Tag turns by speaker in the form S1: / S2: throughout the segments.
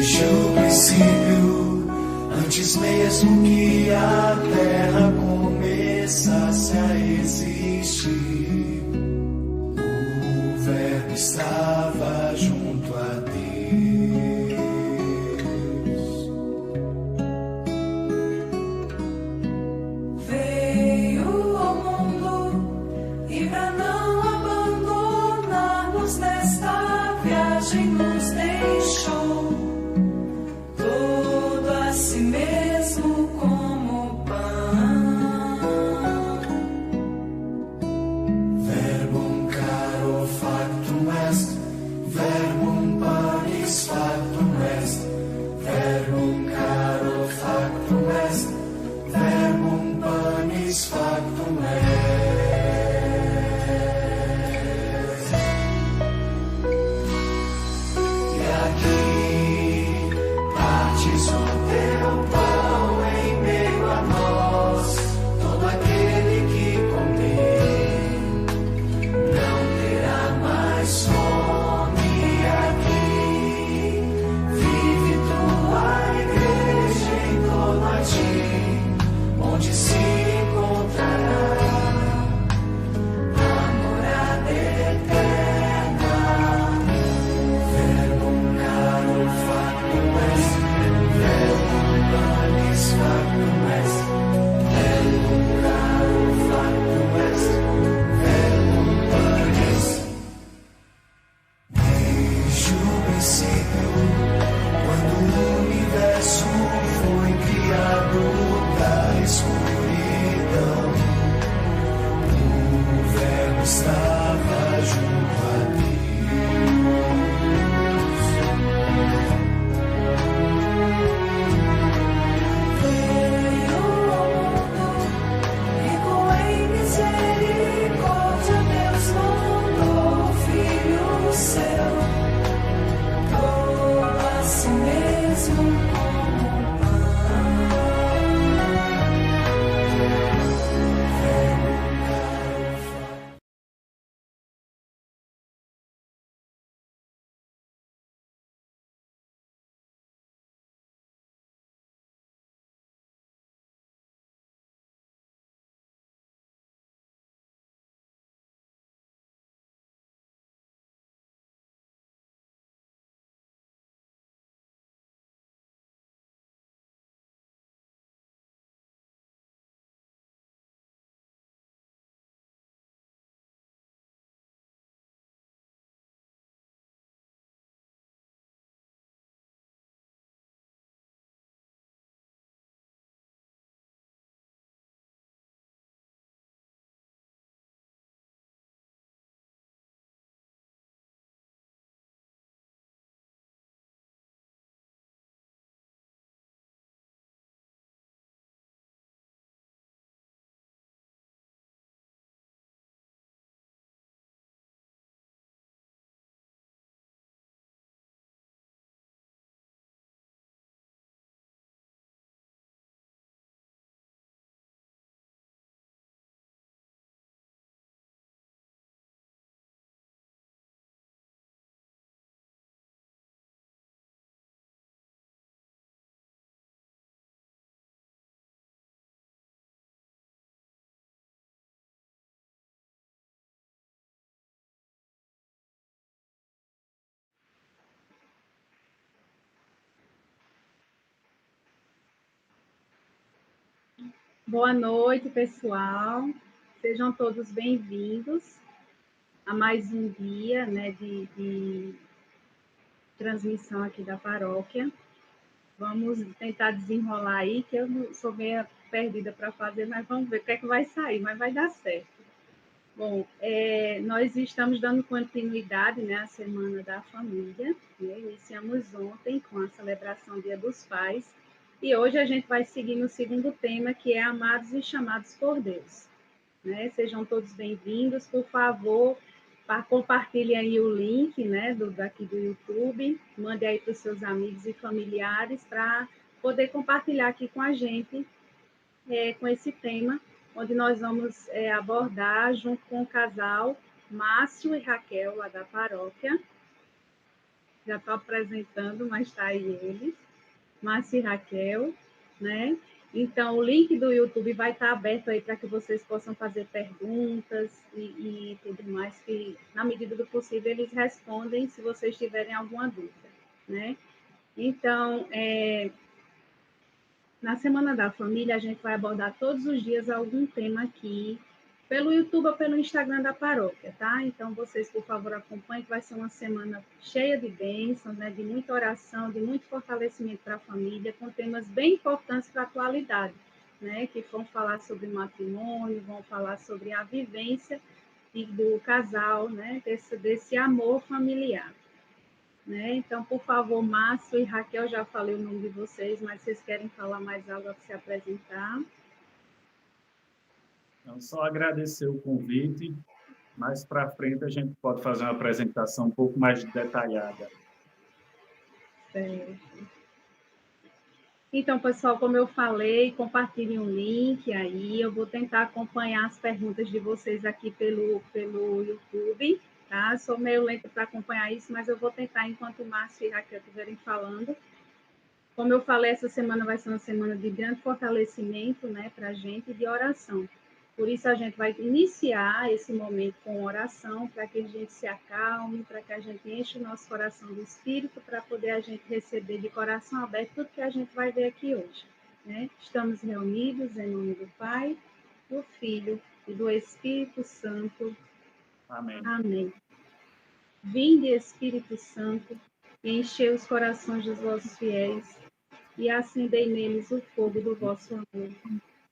S1: Desde o princípio, antes mesmo que a terra começasse a existir, o Verbo estava junto a Deus.
S2: Veio ao mundo e pra não abandonar-nos nesta viagem nos deixou todo a si mesmo como pão.
S1: Verbum caro factum est, verbum panis factum est, verbum caro factum est, verbum panis factum est. E aqui partes o teu pão em meio a nós, todo aquele que comer não terá mais fome. Aqui vive tua igreja em torno a ti, onde se encontrará a morada eterna. Verbum caro factum est, verbum panis factum est, verbum caro factum est, verbum panis. Desde o princípio, quando o universo foi criado da escuridão, o Verbo estava junto a Deus.
S2: Veio ao mundo, rico em misericórdia, Deus mandou o Filho seu, todo a si mesmo como pão.
S3: Boa noite, pessoal. Sejam todos bem-vindos a mais um dia, né, de transmissão aqui da paróquia. Vamos tentar desenrolar aí, que eu não sou meio perdida para fazer, mas vamos ver o que é que vai sair, mas vai dar certo. Bom, nós estamos dando continuidade, né, à Semana da Família, né? Iniciamos ontem com a celebração do Dia dos Pais, e hoje a gente vai seguir no segundo tema, que é Amados e Chamados por Deus. Né? Sejam todos bem-vindos, por favor, compartilhem aí o link, né, daqui do YouTube, mande aí para os seus amigos e familiares para poder compartilhar aqui com a gente com esse tema, onde nós vamos abordar, junto com o casal Márcio e Raquel, lá da paróquia, já estou apresentando, mas está aí eles, Márcia e Raquel, né? Então, o link do YouTube vai estar aberto aí para que vocês possam fazer perguntas e tudo mais, que, na medida do possível, eles respondem se vocês tiverem alguma dúvida, né? Então, na Semana da Família, a gente vai abordar todos os dias algum tema aqui, pelo YouTube ou pelo Instagram da paróquia, tá? Então, vocês, por favor, acompanhem, que vai ser uma semana cheia de bênçãos, né? De muita oração, de muito fortalecimento para a família, com temas bem importantes para a atualidade, né? Que vão falar sobre matrimônio, vão falar sobre a vivência do casal, né? Desse amor familiar. Né? Então, por favor, Márcio e Raquel, já falei o nome de vocês, mas vocês querem falar mais algo para se apresentar?
S4: Então, só agradecer o convite. Mais para frente, a gente pode fazer uma apresentação um pouco mais detalhada.
S3: Certo. Então, pessoal, como eu falei, compartilhem um link aí. Eu vou tentar acompanhar as perguntas de vocês aqui pelo YouTube, tá? Sou meio lenta para acompanhar isso, mas eu vou tentar enquanto o Márcio e a Raquel estiverem falando. Como eu falei, essa semana vai ser uma semana de grande fortalecimento, né, para a gente, de oração. Por isso, a gente vai iniciar esse momento com oração, para que a gente se acalme, para que a gente enche o nosso coração do Espírito, para poder a gente receber de coração aberto tudo que a gente vai ver aqui hoje. Né? Estamos reunidos em nome do Pai, do Filho e do Espírito Santo.
S4: Amém.
S3: Amém. Vinde, Espírito Santo, e enchei os corações dos vossos fiéis, e acendei neles o fogo do vosso amor.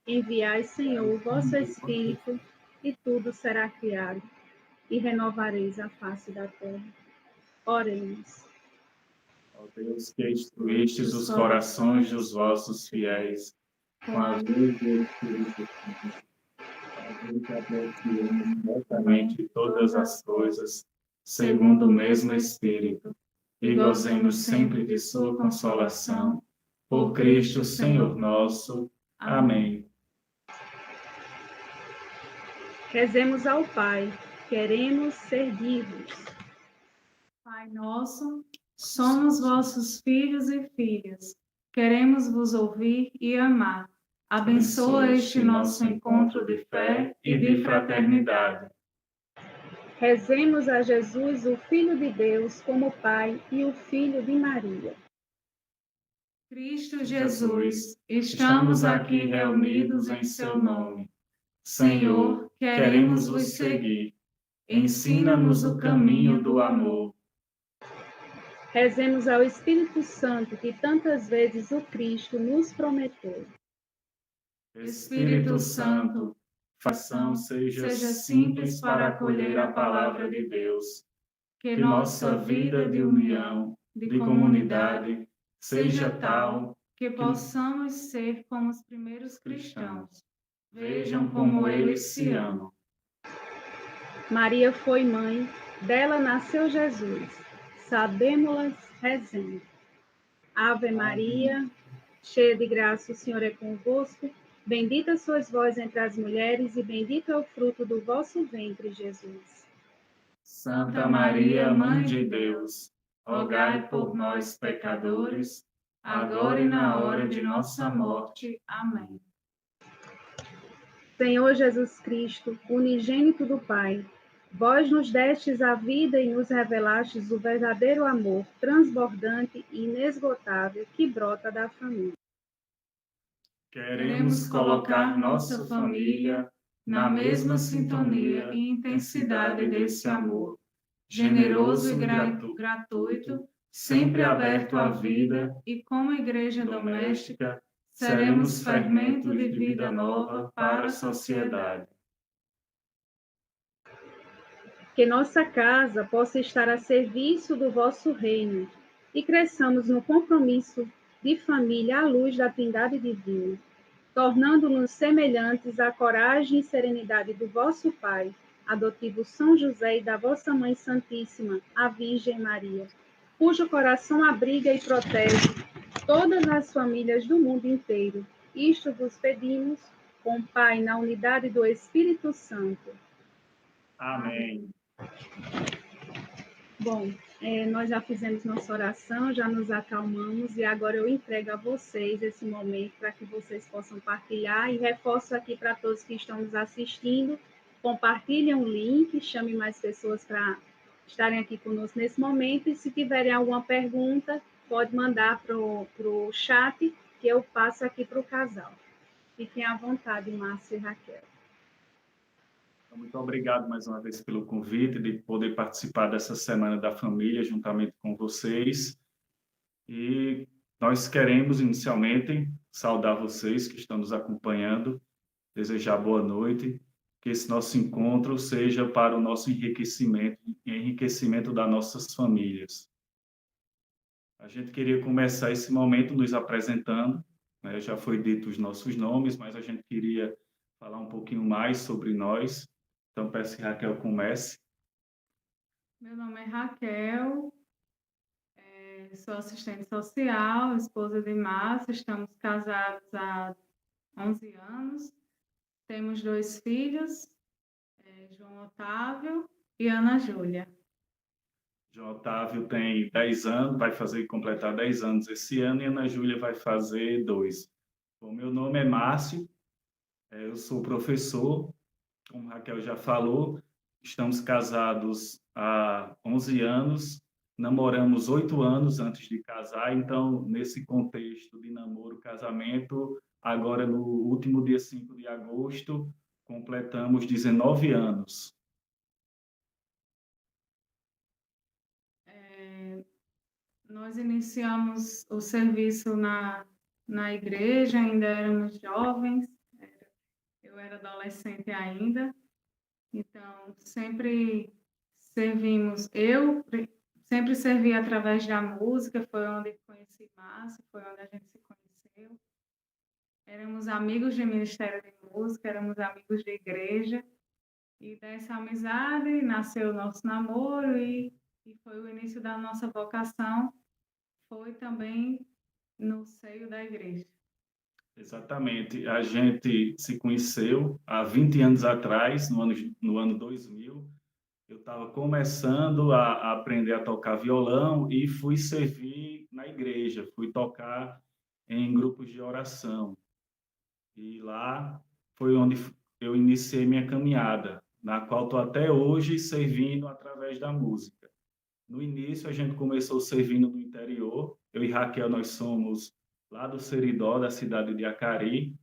S3: Enviai, Senhor, o vosso Espírito, e tudo será criado, e renovareis a face da terra. Oremos.
S4: Ó Deus, que instruístes os corações dos vossos fiéis, com a luz do Espírito Santo, fazei que apreciemos retamente todas as coisas, segundo o mesmo Espírito, e gozemos sempre de sua consolação. Por Cristo, Senhor nosso. Amém.
S3: Rezemos ao Pai, queremos servir-vos.
S5: Pai nosso, somos vossos filhos e filhas. Queremos vos ouvir e amar. Abençoa este nosso encontro de fé e de fraternidade.
S3: Rezemos a Jesus, o Filho de Deus, como Pai e o Filho de Maria.
S5: Cristo Jesus, estamos aqui reunidos em seu nome. Senhor, queremos vos seguir. Ensina-nos o caminho do amor.
S3: Rezemos ao Espírito Santo, que tantas vezes o Cristo nos prometeu.
S4: Espírito Santo, fação seja simples para acolher a palavra de Deus. Que nossa vida de união, de comunidade, seja tal
S5: que possamos ser como os primeiros cristãos.
S4: Vejam como eles se amam.
S3: Maria foi mãe, dela nasceu Jesus. Sabemos-las, rezemos. Ave Maria, cheia de graça, o Senhor é convosco. Bendita sois vós entre as mulheres, e bendito é o fruto do vosso ventre, Jesus.
S4: Santa Maria, Mãe de Deus, rogai por nós, pecadores, agora e na hora de nossa morte.
S5: Amém.
S3: Senhor Jesus Cristo, unigênito do Pai, vós nos destes a vida e nos revelastes o verdadeiro amor, transbordante e inesgotável, que brota da família.
S4: Queremos colocar nossa família na mesma sintonia e intensidade desse amor, generoso e gratuito, sempre aberto à vida,
S5: E como igreja doméstica,
S4: seremos fermento de vida nova para a sociedade.
S3: Que nossa casa possa estar a serviço do vosso reino e cresçamos no compromisso de família à luz da Trindade Divina, tornando-nos semelhantes à coragem e serenidade do vosso Pai, adotivo São José, e da vossa Mãe Santíssima, a Virgem Maria, cujo coração abriga e protege todas as famílias do mundo inteiro. Isto vos pedimos, com o Pai, na unidade do Espírito Santo.
S4: Amém.
S3: Bom, Nós já fizemos nossa oração, já nos acalmamos e agora eu entrego a vocês esse momento para que vocês possam partilhar e reforço aqui para todos que estão nos assistindo, compartilhem o link, chamem mais pessoas para estarem aqui conosco nesse momento e se tiverem alguma pergunta, pode mandar para o chat que eu passo aqui para o casal. Fiquem à vontade, Márcia e Raquel.
S4: Muito obrigado mais uma vez pelo convite de poder participar dessa Semana da Família juntamente com vocês. E nós queremos inicialmente saudar vocês que estão nos acompanhando, desejar boa noite, que esse nosso encontro seja para o nosso enriquecimento e enriquecimento das nossas famílias. A gente queria começar esse momento nos apresentando, né? Já foi dito os nossos nomes, mas a gente queria falar um pouquinho mais sobre nós. Então, peço que Raquel comece.
S5: Meu nome é Raquel, sou assistente social, esposa de Márcia, estamos casados há 11 anos, temos 2 filhos, João Otávio e Ana Júlia.
S4: João Otávio tem 10 anos, vai completar 10 anos esse ano, e Ana Júlia vai fazer 2. Bom, meu nome é Márcio, eu sou professor, como Raquel já falou, estamos casados há 11 anos, namoramos 8 anos antes de casar, então, nesse contexto de namoro, casamento, agora no último dia 5 de agosto, completamos 19 anos.
S5: Nós iniciamos o serviço na igreja, ainda éramos jovens, eu era adolescente ainda, então sempre sempre servi através da música, foi onde conheci Márcia, foi onde a gente se conheceu. Éramos amigos de Ministério de Música, éramos amigos de igreja, e dessa amizade nasceu o nosso namoro e foi o início da nossa vocação, foi também no seio da igreja.
S4: Exatamente. A gente se conheceu há 20 anos atrás, no ano 2000. Eu estava começando a aprender a tocar violão e fui servir na igreja, fui tocar em grupos de oração. E lá foi onde eu iniciei minha caminhada, na qual estou até hoje servindo através da música. No início, a gente começou servindo no interior. Eu e Raquel, nós somos lá do Seridó, da cidade de Acari,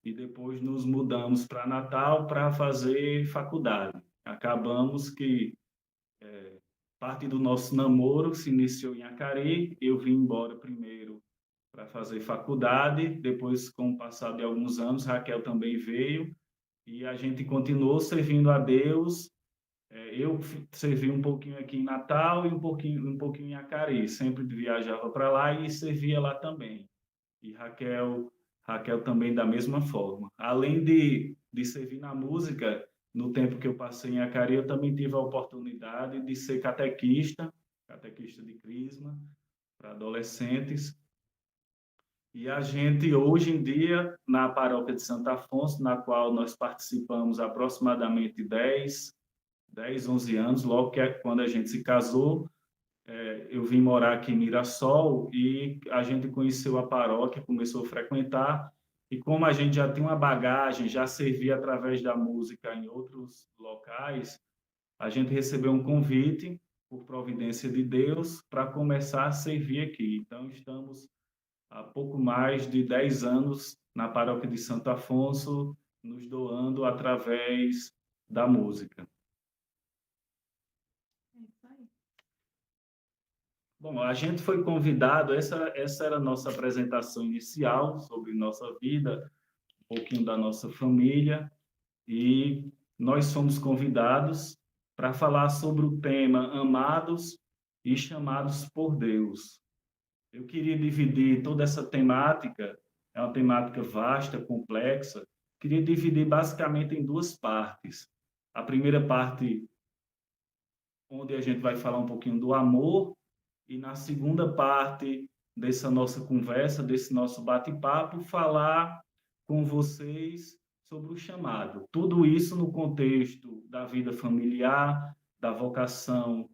S4: e depois nos mudamos para Natal para fazer faculdade. Acabamos que parte do nosso namoro se iniciou em Acari. Eu vim embora primeiro para fazer faculdade, depois, com o passar de alguns anos, Raquel também veio, e a gente continuou servindo a Deus. Eu servi um pouquinho aqui em Natal e um pouquinho em Acari, sempre viajava para lá e servia lá também. E Raquel também da mesma forma. Além de servir na música, no tempo que eu passei em Acari, eu também tive a oportunidade de ser catequista de Crisma, para adolescentes. E a gente, hoje em dia, na paróquia de Santo Afonso, na qual nós participamos há aproximadamente 10, 11 anos, logo quando a gente se casou, eu vim morar aqui em Mirassol e a gente conheceu a paróquia, começou a frequentar, e como a gente já tinha uma bagagem, já servia através da música em outros locais, a gente recebeu um convite, por providência de Deus, para começar a servir aqui. Então, estamos há pouco mais de 10 anos na paróquia de Santo Afonso, nos doando através da música. Bom, a gente foi convidado, essa era a nossa apresentação inicial sobre nossa vida, um pouquinho da nossa família, e nós fomos convidados para falar sobre o tema Amados e Chamados por Deus. Eu queria dividir toda essa temática, é uma temática vasta, complexa, queria dividir basicamente em 2 partes. A primeira parte, onde a gente vai falar um pouquinho do amor, e na segunda parte dessa nossa conversa, desse nosso bate-papo, falar com vocês sobre o chamado. Tudo isso no contexto da vida familiar, da vocação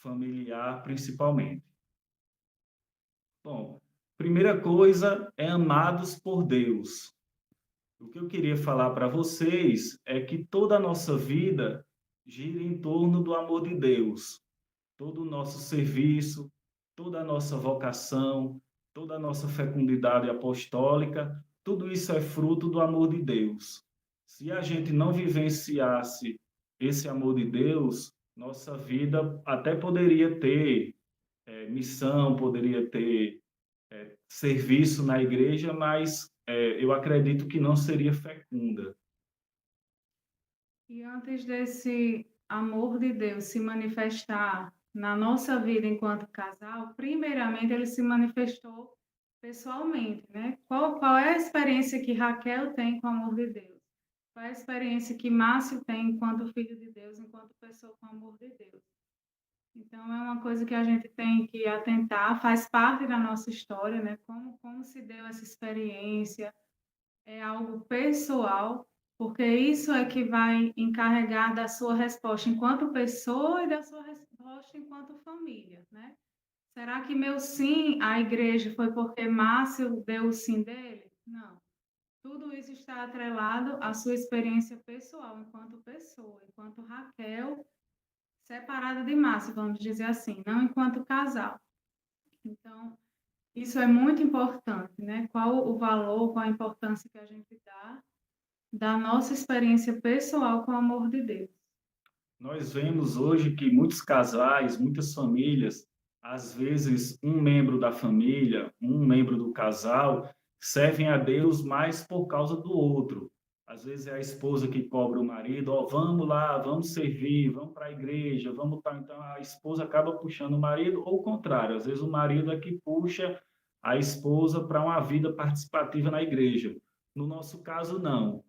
S4: familiar, principalmente. Bom, primeira coisa é amados por Deus. O que eu queria falar para vocês é que toda a nossa vida gira em torno do amor de Deus. Todo o nosso serviço, toda a nossa vocação, toda a nossa fecundidade apostólica, tudo isso é fruto do amor de Deus. Se a gente não vivenciasse esse amor de Deus, nossa vida até poderia ter missão, poderia ter serviço na igreja, mas eu acredito que não seria fecunda.
S5: E antes desse amor de Deus se manifestar na nossa vida enquanto casal, primeiramente ele se manifestou pessoalmente, né? Qual é a experiência que Raquel tem com o amor de Deus? Qual é a experiência que Márcio tem enquanto filho de Deus, enquanto pessoa com o amor de Deus? Então, é uma coisa que a gente tem que atentar, faz parte da nossa história, né? Como se deu essa experiência, é algo pessoal, porque isso é que vai encarregar da sua resposta enquanto pessoa e da sua resposta enquanto família, né? Será que meu sim à igreja foi porque Márcio deu o sim dele? Não. Tudo isso está atrelado à sua experiência pessoal, enquanto pessoa, enquanto Raquel, separada de Márcio, vamos dizer assim, não enquanto casal. Então, isso é muito importante, né? Qual o valor, qual a importância que a gente dá da nossa experiência pessoal com o amor de Deus.
S4: Nós vemos hoje que muitos casais, muitas famílias, às vezes um membro da família, um membro do casal, servem a Deus mais por causa do outro. Às vezes é a esposa que cobra o marido, ó, vamos lá, vamos servir, vamos para a igreja, vamos para... Então a esposa acaba puxando o marido, ou o contrário, às vezes o marido é que puxa a esposa para uma vida participativa na igreja. No nosso caso, não.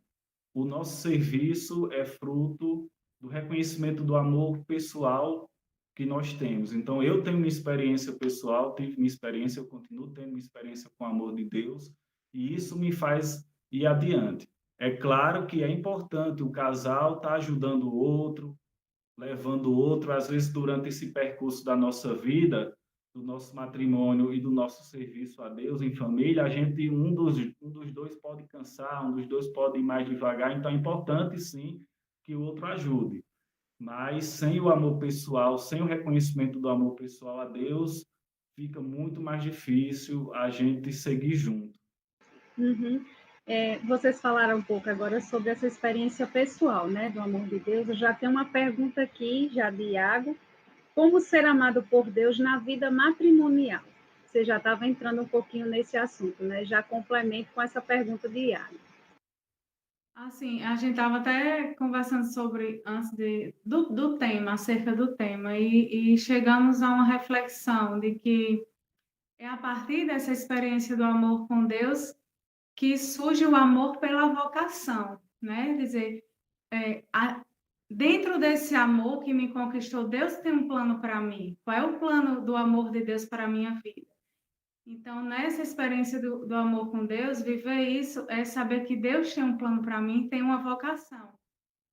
S4: O nosso serviço é fruto do reconhecimento do amor pessoal que nós temos. Então, eu tenho minha experiência pessoal, tive minha experiência, eu continuo tendo minha experiência com o amor de Deus, e isso me faz ir adiante. É claro que é importante o casal estar ajudando o outro, levando o outro, às vezes, durante esse percurso da nossa vida, do nosso matrimônio e do nosso serviço a Deus em família, a gente, um dos dois pode cansar, um dos dois pode ir mais devagar, então é importante, sim, que o outro ajude. Mas sem o amor pessoal, sem o reconhecimento do amor pessoal a Deus, fica muito mais difícil a gente seguir junto.
S3: Uhum. Vocês falaram um pouco agora sobre essa experiência pessoal, né, do amor de Deus. Eu já tenho uma pergunta aqui, já de Iago. Como ser amado por Deus na vida matrimonial? Você já estava entrando um pouquinho nesse assunto, né? Já complemento com essa pergunta de Iago.
S5: Assim, a gente estava até conversando sobre, antes do tema, acerca do tema, e chegamos a uma reflexão de que é a partir dessa experiência do amor com Deus que surge o amor pela vocação, né? Quer dizer, dentro desse amor que me conquistou, Deus tem um plano para mim. Qual é o plano do amor de Deus para a minha vida? Então, nessa experiência do amor com Deus, viver isso é saber que Deus tem um plano para mim, tem uma vocação.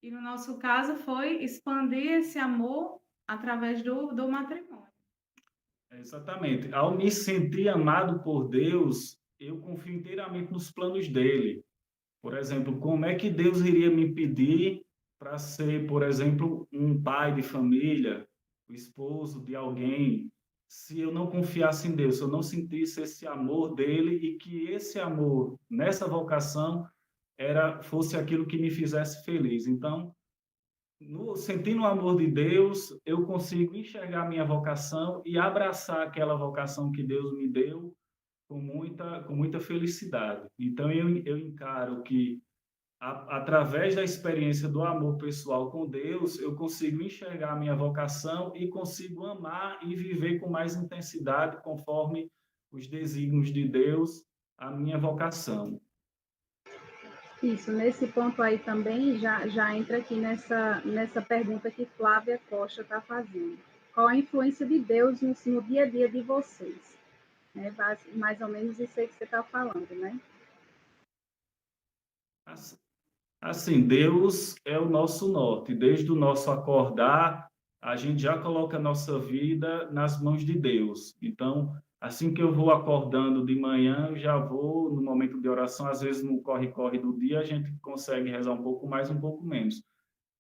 S5: E no nosso caso foi expandir esse amor através do matrimônio.
S4: Exatamente. Ao me sentir amado por Deus, eu confio inteiramente nos planos dele. Por exemplo, como é que Deus iria me pedir para ser, por exemplo, um pai de família, o esposo de alguém, se eu não confiasse em Deus, se eu não sentisse esse amor dele e que esse amor, nessa vocação, fosse aquilo que me fizesse feliz. Então, sentindo o amor de Deus, eu consigo enxergar a minha vocação e abraçar aquela vocação que Deus me deu com muita felicidade. Então, eu encaro que, através da experiência do amor pessoal com Deus, eu consigo enxergar a minha vocação e consigo amar e viver com mais intensidade, conforme os desígnios de Deus, a minha vocação.
S3: Isso, nesse ponto aí também já entra aqui nessa pergunta que Flávia Costa está fazendo. Qual a influência de Deus no dia a dia de vocês? Mais ou menos isso aí que você está falando, né?
S4: Assim, Deus é o nosso norte, desde o nosso acordar a gente já coloca a nossa vida nas mãos de Deus. Então, assim que eu vou acordando de manhã, eu já vou no momento de oração, às vezes no corre-corre do dia, a gente consegue rezar um pouco mais, um pouco menos.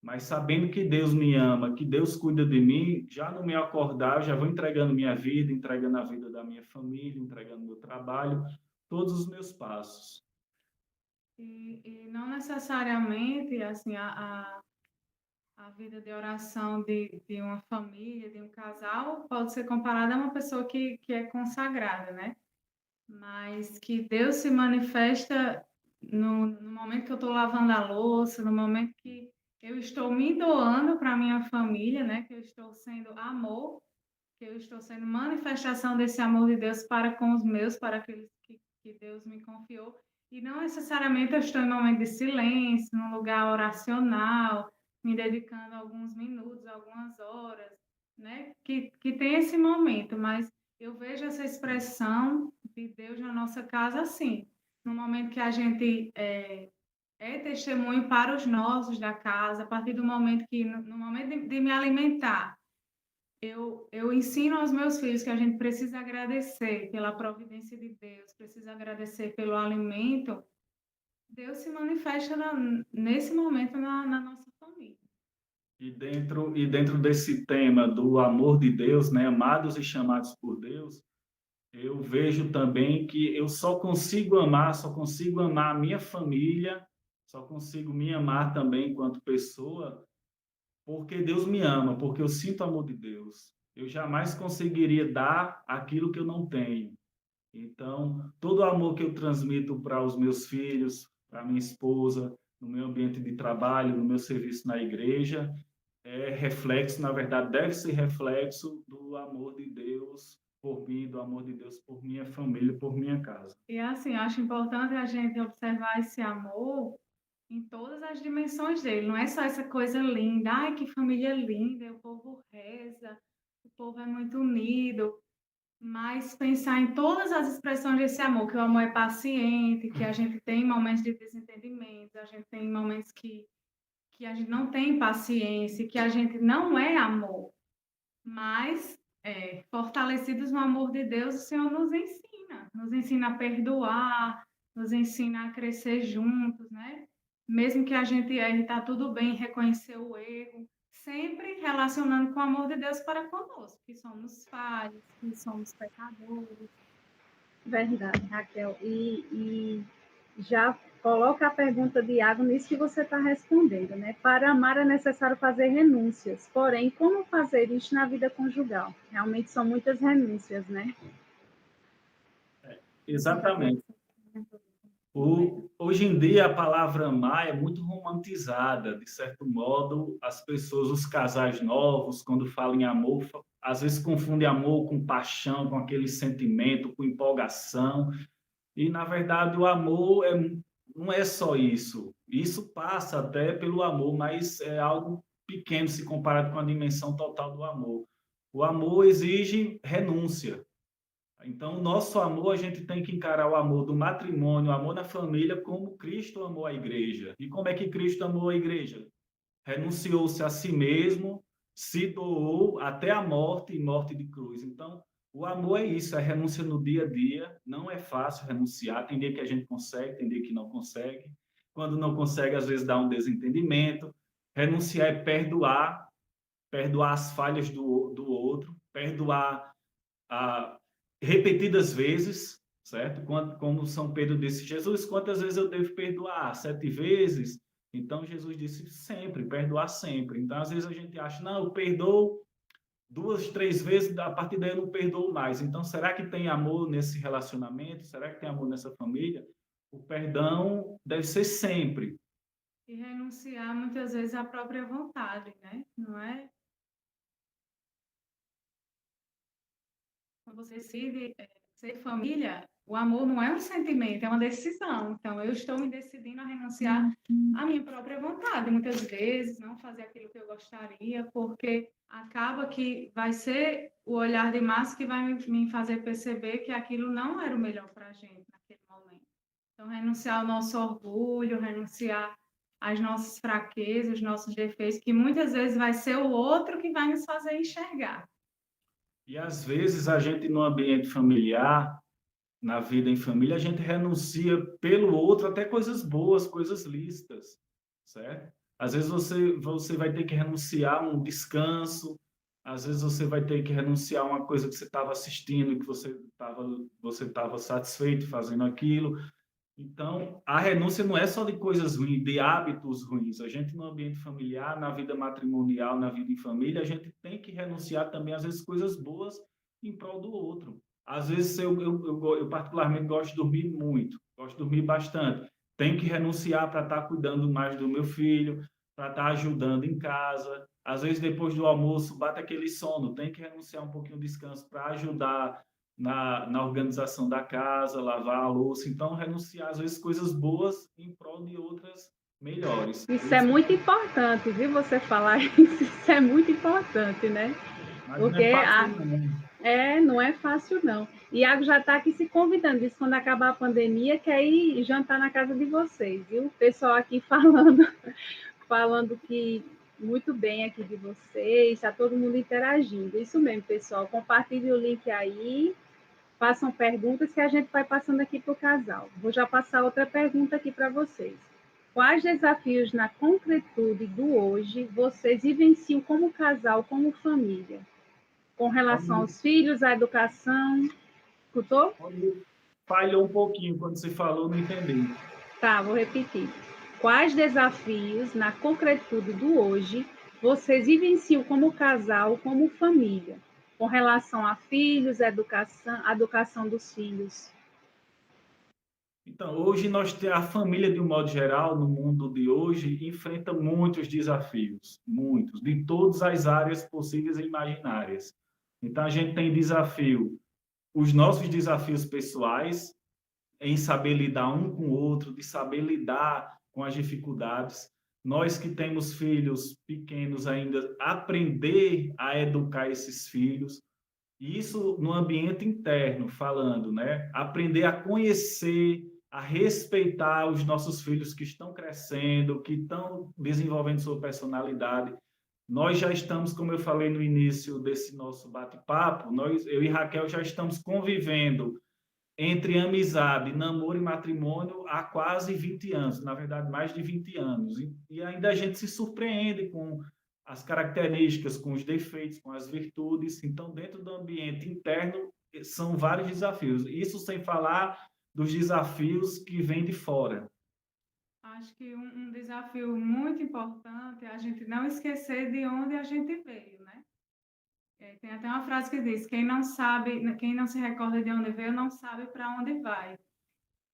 S4: Mas sabendo que Deus me ama, que Deus cuida de mim, já no meu acordar, eu já vou entregando minha vida, entregando a vida da minha família, entregando meu trabalho, todos os meus passos.
S5: E não necessariamente, assim, a vida de oração de uma família, de um casal, pode ser comparada a uma pessoa que é consagrada, né? Mas que Deus se manifesta no momento que eu estou lavando a louça, no momento que eu estou me doando para a minha família, né? Que eu estou sendo amor, que eu estou sendo manifestação desse amor de Deus para com os meus, para aqueles que Deus me confiou. E não necessariamente eu estou em momento de silêncio, num lugar oracional, me dedicando alguns minutos, algumas horas, né? Que tem esse momento, mas eu vejo essa expressão de Deus na nossa casa assim, no momento que a gente é testemunho para os nossos da casa, a partir do momento que, no momento de me alimentar, eu ensino aos meus filhos que a gente precisa agradecer pela providência de Deus, precisa agradecer pelo alimento. Deus se manifesta nesse momento na nossa família.
S4: E dentro desse tema do amor de Deus, né, amados e chamados por Deus, eu vejo também que eu só consigo amar a minha família, só consigo me amar também enquanto pessoa, porque Deus me ama, porque eu sinto o amor de Deus. Eu jamais conseguiria dar aquilo que eu não tenho. Então, todo o amor que eu transmito para os meus filhos, para minha esposa, no meu ambiente de trabalho, no meu serviço na igreja, é reflexo, na verdade, deve ser reflexo do amor de Deus por mim, do amor de Deus por minha família, por minha casa.
S5: E assim, acho importante a gente observar esse amor em todas as dimensões dele. Não é só essa coisa linda, ai, que família linda, o povo reza, o povo é muito unido, mas pensar em todas as expressões desse amor, que o amor é paciente, que a gente tem momentos de desentendimento, a gente tem momentos que a gente não tem paciência, que a gente não é amor, mas fortalecidos no amor de Deus, o Senhor nos ensina a perdoar, nos ensina a crescer juntos, né? Mesmo que a gente erre, está tudo bem reconhecer o erro, sempre relacionando com o amor de Deus para conosco, que somos falhos, que somos pecadores.
S3: Verdade, Raquel. E já coloca a pergunta de Iago nisso que você está respondendo, né? Para amar é necessário fazer renúncias. Porém, como fazer isso na vida conjugal? Realmente são muitas renúncias, né?
S4: Exatamente. Hoje em dia, a palavra amar é muito romantizada. De certo modo, as pessoas, os casais novos, quando falam em amor, às vezes confundem amor com paixão, com aquele sentimento, com empolgação. E, na verdade, o amor não é só isso. Isso passa até pelo amor, mas é algo pequeno se comparado com a dimensão total do amor. O amor exige renúncia. Então, o nosso amor, a gente tem que encarar o amor do matrimônio, o amor na família, como Cristo amou a igreja. E como é que Cristo amou a igreja? Renunciou-se a si mesmo, se doou até a morte e morte de cruz. Então, o amor é isso, é renúncia no dia a dia. Não é fácil renunciar. Tem dia que a gente consegue, tem dia que não consegue. Quando não consegue, às vezes dá um desentendimento. Renunciar é perdoar, perdoar as falhas do outro, perdoar repetidas vezes, certo? Como São Pedro disse, Jesus, quantas vezes eu devo perdoar? 7 vezes? Então, Jesus disse sempre, perdoar sempre. Então, às vezes a gente acha, não, eu perdoo 2, 3 vezes, a partir daí eu não perdoo mais. Então, será que tem amor nesse relacionamento? Será que tem amor nessa família? O perdão deve ser sempre.
S5: E renunciar, muitas vezes, à própria vontade, né? Não é? Quando você decide ser família, o amor não é um sentimento, é uma decisão. Então, eu estou me decidindo a renunciar à minha própria vontade, muitas vezes, não fazer aquilo que eu gostaria, porque acaba que vai ser o olhar de massa que vai me fazer perceber que aquilo não era o melhor para a gente naquele momento. Então, renunciar ao nosso orgulho, renunciar as nossas fraquezas, os nossos defeitos, que muitas vezes vai ser o outro que vai nos fazer enxergar.
S4: E às vezes a gente no ambiente familiar, na vida em família, a gente renuncia pelo outro até coisas boas, coisas lícitas, certo? Às vezes você vai ter que renunciar a um descanso, às vezes você vai ter que renunciar a uma coisa que você estava assistindo, que você estava satisfeito fazendo aquilo. Então, a renúncia não é só de coisas ruins, de hábitos ruins. A gente, no ambiente familiar, na vida matrimonial, na vida em família, a gente tem que renunciar também, às vezes, coisas boas em prol do outro. Às vezes, eu particularmente gosto de dormir muito, gosto de dormir bastante. Tenho que renunciar para estar cuidando mais do meu filho, para estar ajudando em casa. Às vezes, depois do almoço, bate aquele sono. Tenho que renunciar um pouquinho de descanso para ajudar na organização da casa, lavar a louça. Então, renunciar, às vezes, coisas boas em prol de outras melhores.
S3: Isso é muito importante, viu? Você falar isso é muito importante, né?
S4: Mas
S3: Porque
S4: não é fácil, não.
S3: não é fácil, não. Iago já está aqui se convidando, disse que quando acabar a pandemia, quer ir jantar na casa de vocês, viu? O pessoal aqui falando que muito bem aqui de vocês, está todo mundo interagindo. Isso mesmo, pessoal. Compartilhe o link aí, façam perguntas que a gente vai passando aqui para o casal. Vou já passar outra pergunta aqui para vocês. Quais desafios na concretude do hoje vocês vivenciam como casal, como família? Com relação aos filhos, à educação. Escutou?
S4: Falhou um pouquinho quando você falou, não entendi.
S3: Tá, vou repetir. Quais desafios na concretude do hoje vocês vivenciam como casal, como família, com relação a filhos, a educação dos filhos?
S4: Então, hoje a família, de um modo geral, no mundo de hoje, enfrenta muitos desafios, muitos, de todas as áreas possíveis e imaginárias. Então, a gente tem desafio, os nossos desafios pessoais, em saber lidar um com o outro, de saber lidar com as dificuldades. Nós que temos filhos pequenos ainda, aprender a educar esses filhos. E isso no ambiente interno, falando, né? Aprender a conhecer, a respeitar os nossos filhos que estão crescendo, que estão desenvolvendo sua personalidade. Nós já estamos, como eu falei no início desse nosso bate-papo, eu e Raquel já estamos convivendo entre amizade, namoro e matrimônio há quase 20 anos, na verdade, mais de 20 anos. E ainda a gente se surpreende com as características, com os defeitos, com as virtudes. Então, dentro do ambiente interno, são vários desafios. Isso sem falar dos desafios que vêm de fora.
S5: Acho que um desafio muito importante é a gente não esquecer de onde a gente veio, né? Tem até uma frase que diz: quem não se recorda de onde veio, não sabe para onde vai.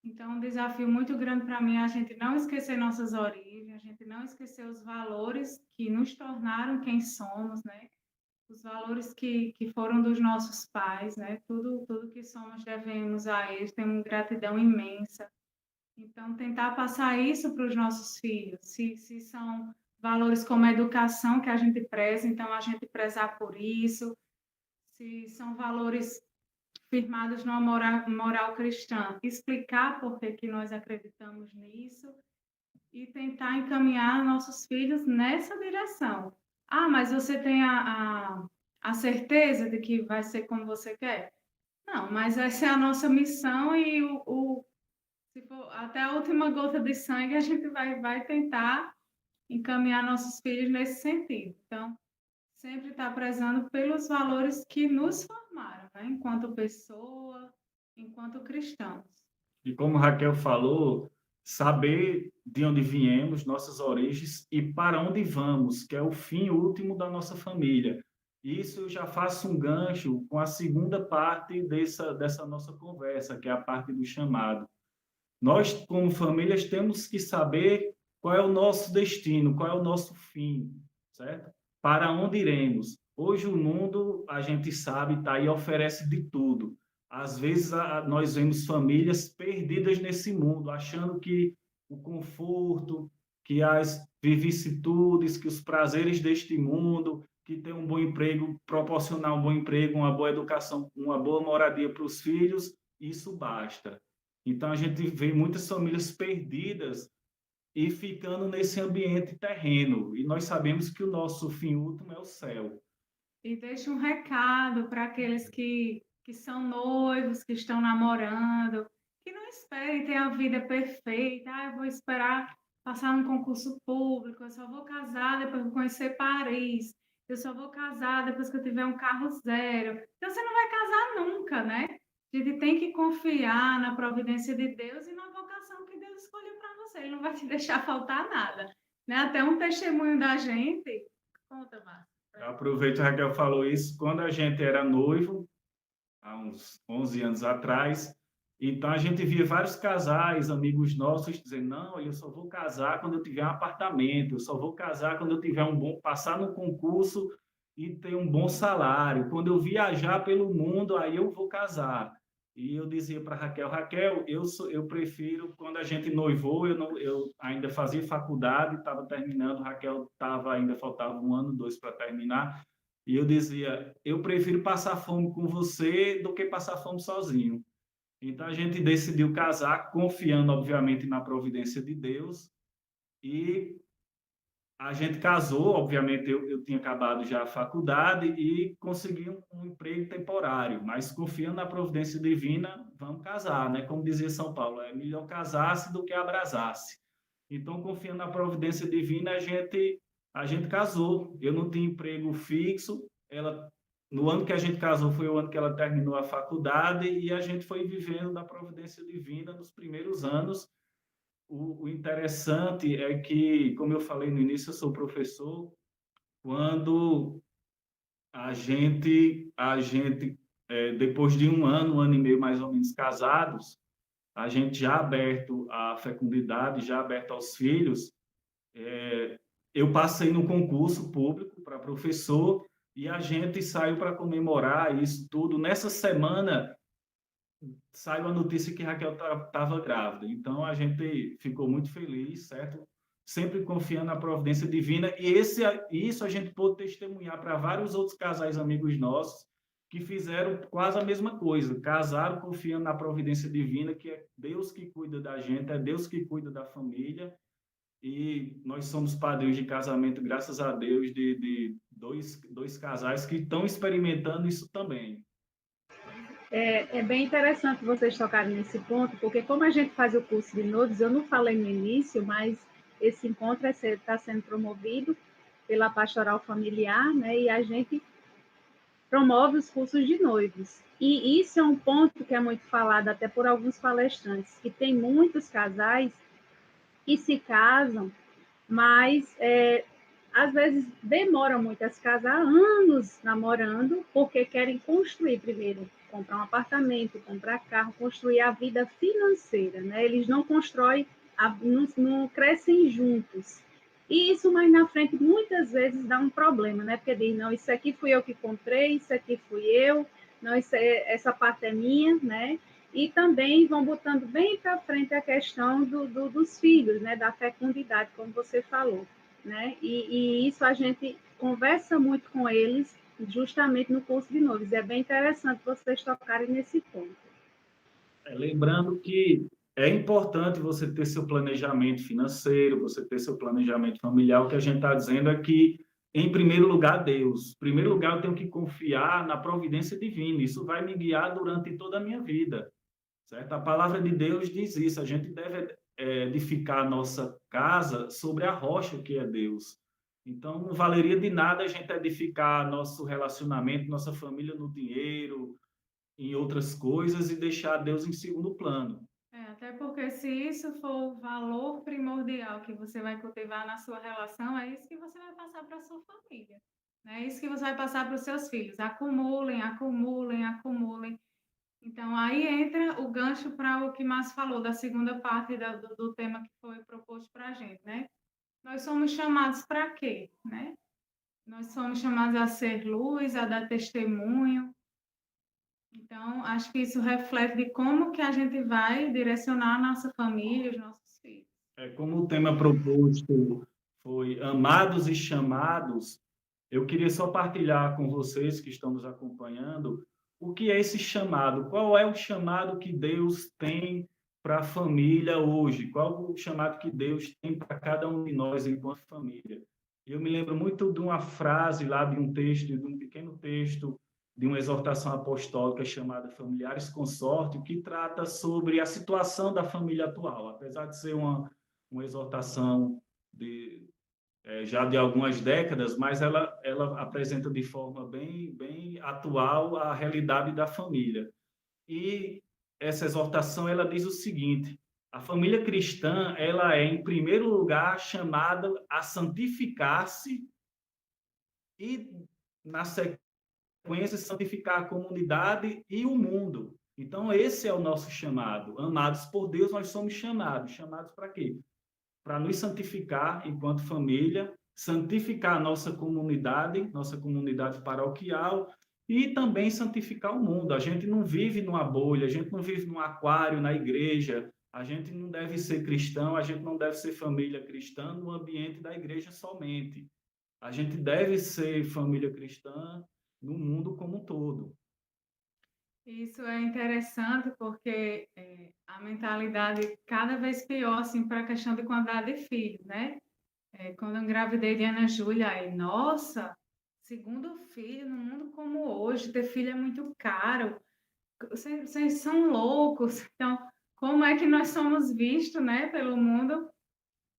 S5: Então, um desafio muito grande para mim é a gente não esquecer nossas origens, a gente não esquecer os valores que nos tornaram quem somos, né? Os valores que foram dos nossos pais, né? Tudo que somos devemos a eles, temos gratidão imensa. Então, tentar passar isso para os nossos filhos, se são valores como a educação que a gente preza, então a gente prezar por isso, se são valores firmados numa moral cristã, explicar por que nós acreditamos nisso e tentar encaminhar nossos filhos nessa direção. Ah, mas você tem a certeza de que vai ser como você quer? Não, mas essa é a nossa missão e se for até a última gota de sangue, a gente vai tentar encaminhar nossos filhos nesse sentido. Então, sempre estar prezando pelos valores que nos formaram, né? Enquanto pessoa, enquanto cristãos.
S4: E como Raquel falou, saber de onde viemos, nossas origens e para onde vamos, que é o fim último da nossa família. Isso eu já faço um gancho com a segunda parte dessa nossa conversa, que é a parte do chamado. Nós, como famílias, temos que saber qual é o nosso destino, qual é o nosso fim, certo? Para onde iremos. Hoje o mundo, a gente sabe, está aí, oferece de tudo. Às vezes nós vemos famílias perdidas nesse mundo, achando que o conforto, que as vicissitudes, que os prazeres deste mundo, que ter um bom emprego, proporcionar um bom emprego, uma boa educação, uma boa moradia para os filhos, isso basta. Então, a gente vê muitas famílias perdidas e ficando nesse ambiente terreno. E nós sabemos que o nosso fim último é o céu.
S5: E deixa um recado para aqueles que são noivos, que estão namorando, que não esperem ter a vida perfeita. Eu vou esperar passar num concurso público, eu só vou casar depois que eu conhecer Paris, eu só vou casar depois que eu tiver um carro zero. Então você não vai casar nunca, né? A gente tem que confiar na providência de Deus e na vocação que Deus escolheu para você. Ele não vai te deixar faltar nada, né? Até um testemunho da gente. Conta, Márcia.
S4: Eu aproveito, a Raquel falou isso, quando a gente era noivo, há uns 11 anos atrás, então a gente via vários casais, amigos nossos, dizendo, não, eu só vou casar quando eu tiver um apartamento, eu só vou casar quando eu tiver passar no concurso e ter um bom salário, quando eu viajar pelo mundo, aí eu vou casar. E eu dizia para Raquel, eu prefiro, quando a gente noivou, eu ainda fazia faculdade, estava terminando, Raquel ainda faltava 1 ano, 2 para terminar, e eu dizia, eu prefiro passar fome com você do que passar fome sozinho. Então a gente decidiu casar, confiando, obviamente, na providência de Deus, e a gente casou, obviamente, eu tinha acabado já a faculdade e consegui um emprego temporário, mas confiando na providência divina, vamos casar, né? Como dizia São Paulo, é melhor casar-se do que abrasar-se. Então, confiando na providência divina, a gente casou. Eu não tinha emprego fixo, no ano que a gente casou foi o ano que ela terminou a faculdade e a gente foi vivendo da providência divina nos primeiros anos. O interessante é que, como eu falei no início, eu sou professor. Quando depois de 1 ano e meio mais ou menos casados, a gente já aberto à fecundidade, já aberto aos filhos, eu passei no concurso público para professor e a gente saiu para comemorar isso tudo. Nessa semana, saiu a notícia que Raquel estava grávida. Então, a gente ficou muito feliz, certo? Sempre confiando na providência divina. E isso a gente pôde testemunhar para vários outros casais amigos nossos que fizeram quase a mesma coisa. Casaram confiando na providência divina, que é Deus que cuida da gente, é Deus que cuida da família. E nós somos padrinhos de casamento, graças a Deus, de dois casais que estão experimentando isso também.
S3: É bem interessante vocês tocarem nesse ponto, porque como a gente faz o curso de noivos, eu não falei no início, mas esse encontro está sendo promovido pela Pastoral Familiar, né? E a gente promove os cursos de noivos. E isso é um ponto que é muito falado até por alguns palestrantes, que tem muitos casais que se casam, mas às vezes demoram muito a se casar, anos namorando, porque querem construir primeiro, comprar um apartamento, comprar carro, construir a vida financeira, né? Eles não constroem, não crescem juntos. E isso mais na frente muitas vezes dá um problema, né? Porque diz, não, isso aqui fui eu que comprei, isso aqui fui eu, não, essa parte é minha, né? E também vão botando bem para frente a questão dos filhos, né? Da fecundidade, como você falou, né? E isso a gente conversa muito com eles justamente no curso de noivos. É bem interessante vocês tocarem nesse ponto.
S4: Lembrando que é importante você ter seu planejamento financeiro, você ter seu planejamento familiar. O que a gente está dizendo é que, em primeiro lugar, Deus. Em primeiro lugar, eu tenho que confiar na providência divina. Isso vai me guiar durante toda a minha vida, certo? A palavra de Deus diz isso. A gente deve edificar a nossa casa sobre a rocha que é Deus. Então, não valeria de nada a gente edificar nosso relacionamento, nossa família no dinheiro, em outras coisas e deixar Deus em segundo plano.
S5: Até porque se isso for o valor primordial que você vai cultivar na sua relação, é isso que você vai passar para a sua família. É isso que você vai passar para os seus filhos. Acumulem, acumulem, acumulem. Então, aí entra o gancho para o que Márcio falou, da segunda parte do tema que foi proposto para a gente, né? Nós somos chamados para quê, né? Nós somos chamados a ser luz, a dar testemunho. Então, acho que isso reflete de como que a gente vai direcionar a nossa família, os nossos filhos.
S4: Como o tema proposto foi amados e chamados, eu queria só partilhar com vocês que estão nos acompanhando o que é esse chamado, qual é o chamado que Deus tem para a família hoje? Qual o chamado que Deus tem para cada um de nós enquanto família? Eu me lembro muito de uma frase lá de um texto, de um pequeno texto, de uma exortação apostólica chamada Familiares Consórcio, que trata sobre a situação da família atual. Apesar de ser uma exortação já de algumas décadas, mas ela apresenta de forma bem atual a realidade da família. E essa exortação ela diz o seguinte: a família cristã ela é, em primeiro lugar, chamada a santificar-se e, na sequência, santificar a comunidade e o mundo. Então, esse é o nosso chamado. Amados por Deus, nós somos chamados. Chamados para quê? Para nos santificar enquanto família, santificar a nossa comunidade paroquial e também santificar o mundo. A gente não vive numa bolha, a gente não vive num aquário na igreja, a gente não deve ser cristão, a gente não deve ser família cristã no ambiente da igreja somente. A gente deve ser família cristã no mundo como um todo.
S5: Isso é interessante porque a mentalidade cada vez pior assim, para a questão de quantidade de filhos, né? Quando eu engravidei de Ana Júlia, nossa, segundo filho no mundo como hoje, ter filho é muito caro, vocês são loucos. Então, como é que nós somos vistos, né, pelo mundo?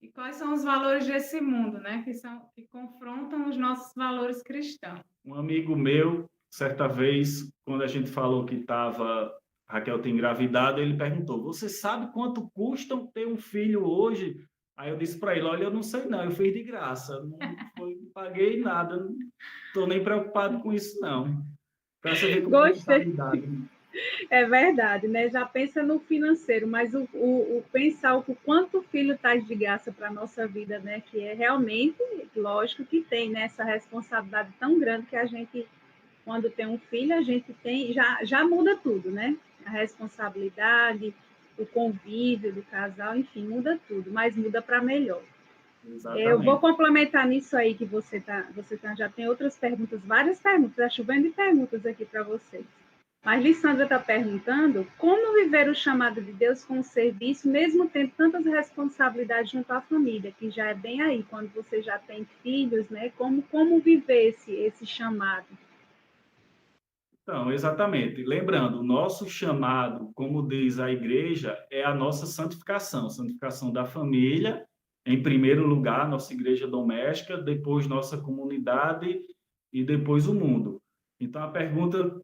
S5: E quais são os valores desse mundo, né, que confrontam os nossos valores cristãos?
S4: Um amigo meu, certa vez, quando a gente falou que Raquel tem engravidado, ele perguntou: você sabe quanto custa ter um filho hoje? Aí eu disse para ele: olha, eu não sei não, eu fiz de graça, não paguei nada, não estou nem preocupado com isso não. Para você ver como é a mentalidade.
S3: É verdade, né? Já pensa no financeiro, mas o pensar o quanto o filho traz de graça para a nossa vida, né? Que é realmente, lógico que tem, né? Essa responsabilidade tão grande que a gente, quando tem um filho, a gente tem, já muda tudo, né? A responsabilidade, o convívio do casal, enfim, muda tudo, mas muda para melhor.
S4: Exatamente.
S3: Eu vou complementar nisso aí que você já tem outras perguntas, várias perguntas, está chovendo de perguntas aqui para vocês. Mas Lissandra está perguntando como viver o chamado de Deus com o serviço, mesmo tendo tantas responsabilidades junto à família, que já é bem aí, quando você já tem filhos, né? Como viver esse chamado?
S4: Então, exatamente. Lembrando, o nosso chamado, como diz a igreja, é a nossa santificação da família, em primeiro lugar, nossa igreja doméstica, depois nossa comunidade e depois o mundo. Então, a pergunta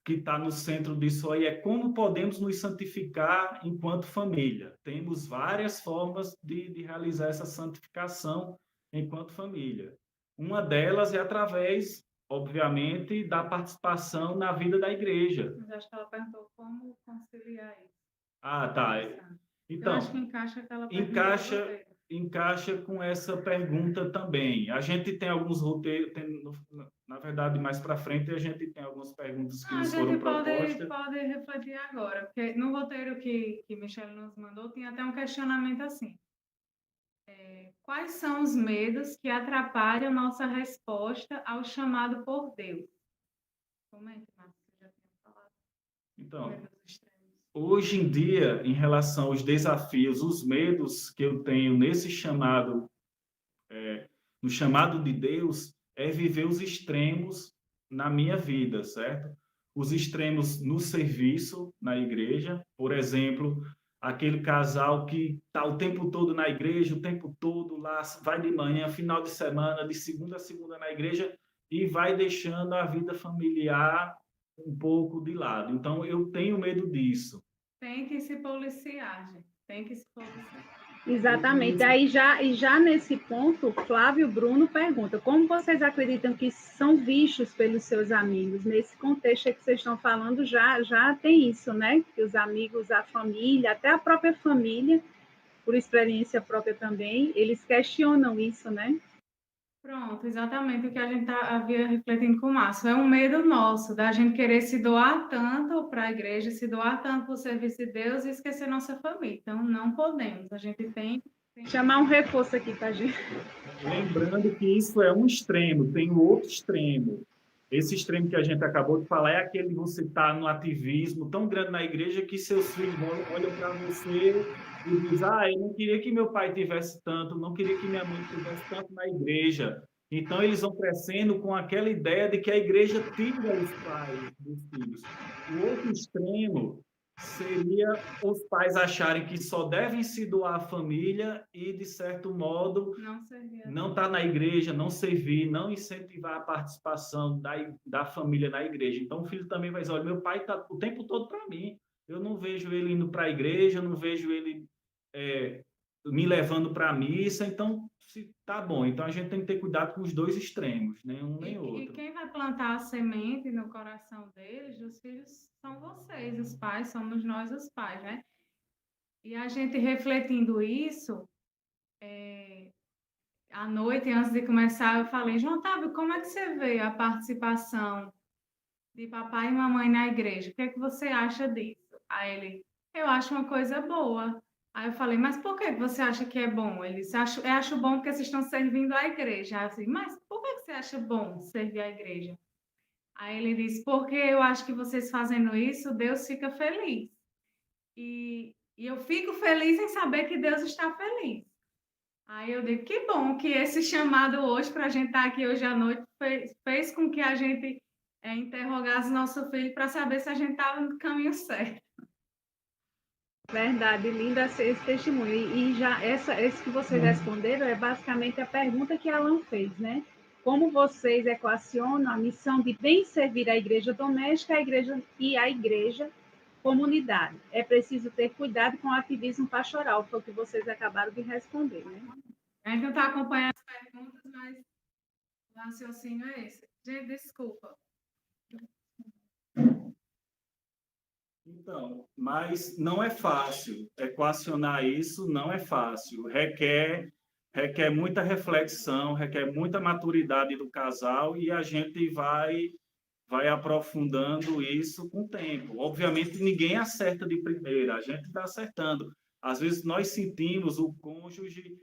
S4: que está no centro disso aí é como podemos nos santificar enquanto família. Temos várias formas de realizar essa santificação enquanto família. Uma delas é através, obviamente, da participação na vida da igreja.
S5: Mas acho que ela perguntou como conciliar isso.
S4: Ah, tá. Então,
S5: eu acho que encaixa aquela pergunta.
S4: Encaixa com essa pergunta também. A gente tem alguns roteiros, na verdade, mais para frente, a gente tem algumas perguntas que nos foram propostas.
S5: A gente pode refletir agora, porque no roteiro que Michele nos mandou, tem até um questionamento assim. Quais são os medos que atrapalham nossa resposta ao chamado por Deus? Comente, Márcio, você já tinha falado.
S4: Então, hoje em dia, em relação aos desafios, os medos que eu tenho nesse chamado, no chamado de Deus, é viver os extremos na minha vida, certo? Os extremos no serviço, na igreja, por exemplo, aquele casal que está o tempo todo na igreja, o tempo todo lá, vai de manhã, final de semana, de segunda a segunda na igreja, e vai deixando a vida familiar um pouco de lado. Então, eu tenho medo disso.
S5: Tem que se policiar, gente. Tem que se policiar.
S3: Exatamente. Aí já nesse ponto, Flávio Bruno pergunta: como vocês acreditam que são vistos pelos seus amigos? Nesse contexto que vocês estão falando, já tem isso, né? Que os amigos, a família, até a própria família, por experiência própria também, eles questionam isso, né?
S5: Pronto, exatamente o que a gente havia refletindo com o Márcio. É um medo nosso, da gente querer se doar tanto para a igreja, se doar tanto para o serviço de Deus e esquecer nossa família. Então, não podemos. A gente tem
S3: chamar um reforço aqui para a gente.
S4: Lembrando que isso é um extremo, tem o outro extremo. Esse extremo que a gente acabou de falar é aquele que você está no ativismo tão grande na igreja que seus filhos olham para você e dizem: eu não queria que meu pai tivesse tanto, não queria que minha mãe tivesse tanto na igreja. Então, eles vão crescendo com aquela ideia de que a igreja tira os pais dos filhos. O outro extremo seria os pais acharem que só devem se doar à família e, de certo modo, não estar na igreja, não servir, não incentivar a participação da família na igreja. Então, o filho também vai dizer: olha, meu pai está o tempo todo para mim, eu não vejo ele indo para a igreja, eu não vejo ele me levando para a missa, então, se tá bom. Então, a gente tem que ter cuidado com os dois extremos, nenhum nem outro.
S5: E quem vai plantar a semente no coração deles, os filhos, são vocês, os pais, somos nós os pais, né? E a gente refletindo isso, à noite, antes de começar, eu falei: João Otávio, como é que você vê a participação de papai e mamãe na igreja? O que é que você acha disso? Aí ele: eu acho uma coisa boa. Aí eu falei: mas por que você acha que é bom? Ele disse: acho bom porque vocês estão servindo a igreja. Aí eu disse: mas por que você acha bom servir a igreja? Aí ele disse: porque eu acho que vocês fazendo isso, Deus fica feliz. E eu fico feliz em saber que Deus está feliz. Aí eu digo: que bom que esse chamado hoje, para a gente estar aqui hoje à noite, fez com que a gente interrogasse nosso filho para saber se a gente estava no caminho certo.
S3: Verdade, lindo esse testemunho. E já esse que vocês responderam é basicamente a pergunta que Alan fez, né? Como vocês equacionam a missão de bem servir a igreja doméstica, a igreja comunidade? É preciso ter cuidado com o ativismo pastoral, foi o que vocês acabaram de responder, né?
S5: A gente não está acompanhando as perguntas, mas o raciocínio é esse. Gente, desculpa.
S4: Então, mas não é fácil. Equacionar isso não é fácil. Requer muita reflexão, requer muita maturidade do casal e a gente vai aprofundando isso com o tempo. Obviamente, ninguém acerta de primeira, a gente está acertando. Às vezes, nós sentimos o cônjuge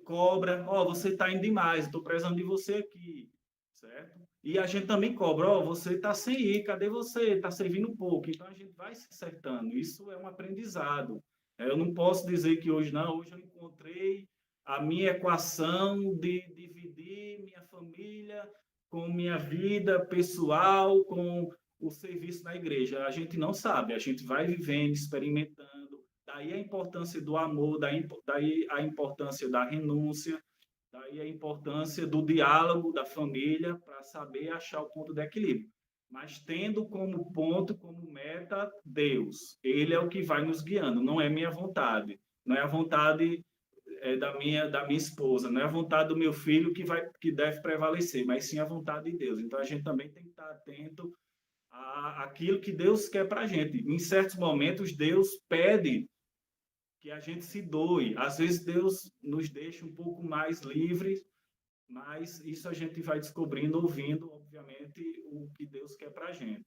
S4: cobra: você está indo demais, estou precisando de você aqui, certo? E a gente também cobra: você está sem ir, cadê você? Está servindo pouco. Então, a gente vai se acertando. Isso é um aprendizado. Eu não posso dizer que hoje eu encontrei a minha equação de dividir minha família com minha vida pessoal, com o serviço na igreja. A gente não sabe, a gente vai vivendo, experimentando. Daí a importância do amor, daí a importância da renúncia, daí a importância do diálogo da família para saber achar o ponto de equilíbrio. Mas tendo como ponto, como meta, Deus. Ele é o que vai nos guiando, não é minha vontade. Não é a vontade da minha esposa, não é a vontade do meu filho que deve prevalecer, mas sim a vontade de Deus. Então, a gente também tem que estar atento àquilo que Deus quer para a gente. Em certos momentos, Deus pede que a gente se doe. Às vezes, Deus nos deixa um pouco mais livres, mas isso a gente vai descobrindo, ouvindo, obviamente, o que Deus quer para a gente.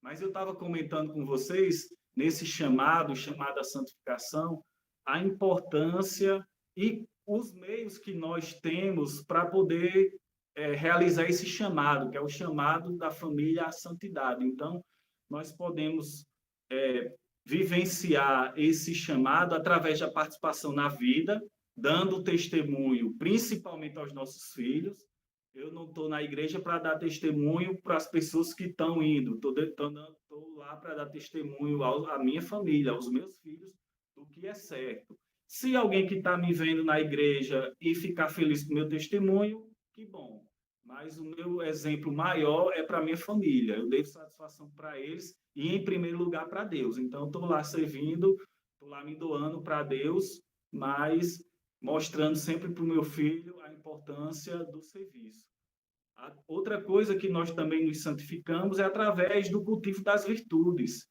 S4: Mas eu estava comentando com vocês, nesse chamado à santificação, a importância e os meios que nós temos para poder realizar esse chamado, que é o chamado da família à santidade. Então, nós podemos vivenciar esse chamado através da participação na vida, dando testemunho, principalmente aos nossos filhos. Eu não estou na igreja para dar testemunho para as pessoas que estão indo, estou lá para dar testemunho à minha família, aos meus filhos, do que é certo. Se alguém que está me vendo na igreja e ficar feliz com o meu testemunho, que bom. Mas o meu exemplo maior é para a minha família. Eu devo satisfação para eles e, em primeiro lugar, para Deus. Então, estou lá servindo, estou lá me doando para Deus, mas mostrando sempre para o meu filho a importância do serviço. Outra coisa que nós também nos santificamos é através do cultivo das virtudes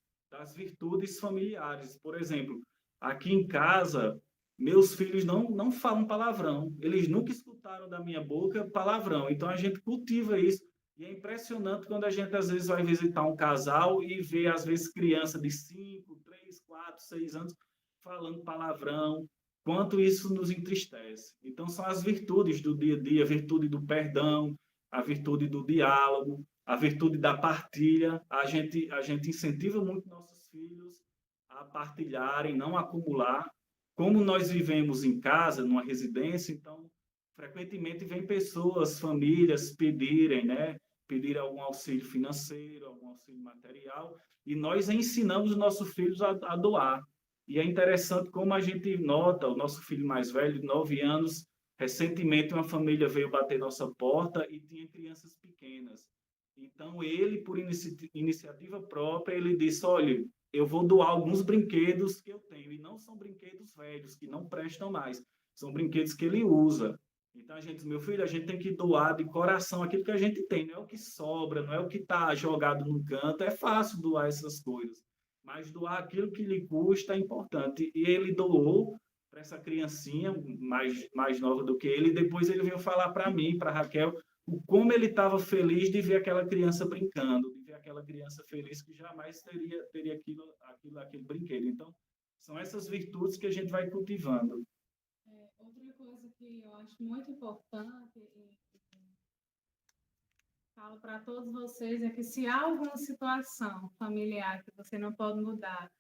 S4: familiares. Por exemplo, aqui em casa, meus filhos não falam palavrão. Eles nunca escutaram da minha boca palavrão. Então, a gente cultiva isso. E é impressionante quando a gente, às vezes, vai visitar um casal e vê, às vezes, criança de 5, 3, 4, 6 anos falando palavrão. Quanto isso nos entristece. Então, são as virtudes do dia a dia, a virtude do perdão, a virtude do diálogo, a virtude da partilha. A gente incentiva muito nossos filhos a partilharem, não acumular. Como nós vivemos em casa, numa residência, então, frequentemente vem pessoas, famílias pedirem, né? Pedir algum auxílio financeiro, algum auxílio material, e nós ensinamos os nossos filhos a doar. E é interessante como a gente nota, o nosso filho mais velho, de 9 anos, recentemente uma família veio bater nossa porta e tinha crianças pequenas. Então, ele, por iniciativa própria, ele disse, olha, eu vou doar alguns brinquedos que eu tenho, e não são brinquedos velhos, que não prestam mais, são brinquedos que ele usa. Então, a gente, meu filho, a gente tem que doar de coração aquilo que a gente tem, não é o que sobra, não é o que está jogado num canto, é fácil doar essas coisas, mas doar aquilo que lhe custa é importante. E ele doou para essa criancinha mais nova do que ele, e depois ele veio falar para mim, para Raquel, o como ele estava feliz de ver aquela criança brincando, de ver aquela criança feliz que jamais teria aquele brinquedo. Então, são essas virtudes que a gente vai cultivando.
S5: Outra coisa que eu acho muito importante falo para todos vocês é que se há alguma situação familiar que você não pode mudar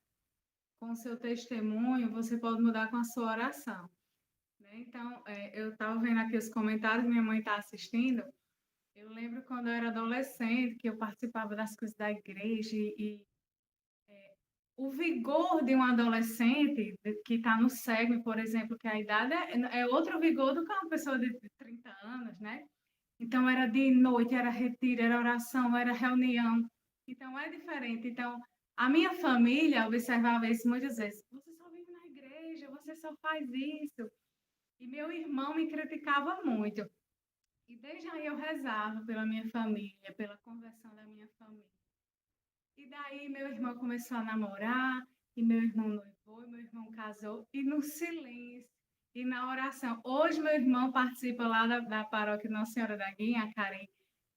S5: com o seu testemunho, você pode mudar com a sua oração. Né? Então, eu estava vendo aqui os comentários, minha mãe está assistindo. Eu lembro quando eu era adolescente, que eu participava das coisas da igreja e o vigor de um adolescente que está no SEGME, por exemplo, que a idade é outro vigor do que uma pessoa de 30 anos, né? Então, era de noite, era retiro, era oração, era reunião. Então, é diferente. Então, a minha família observava isso muitas vezes. Você só vive na igreja, você só faz isso. E meu irmão me criticava muito. E desde aí eu rezava pela minha família, pela conversão da minha família. E daí meu irmão começou a namorar, e meu irmão noivou, e meu irmão casou, e no silêncio, e na oração. Hoje meu irmão participa lá da paróquia Nossa Senhora da Guinha, a Karen,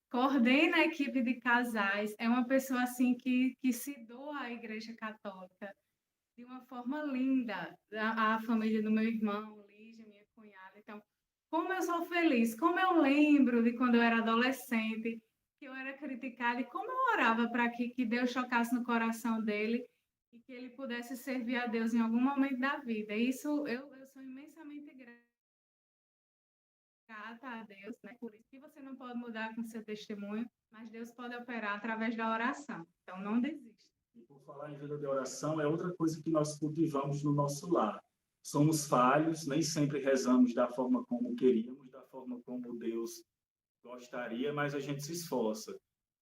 S5: coordena a equipe de casais, é uma pessoa assim que se doa à Igreja Católica de uma forma linda, a família do meu irmão, Lígia, minha cunhada. Então, como eu sou feliz, como eu lembro de quando eu era adolescente, que eu era criticada, e como eu orava para que Deus chocasse no coração dele e que ele pudesse servir a Deus em algum momento da vida. Isso eu sou imensamente grata a Deus, né? Por isso que você não pode mudar com seu testemunho, mas Deus pode operar através da oração. Então, não desista.
S4: E por falar em vida de oração, é outra coisa que nós cultivamos no nosso lar. Somos falhos, nem sempre rezamos da forma como queríamos, da forma como Deus gostaria, mas a gente se esforça.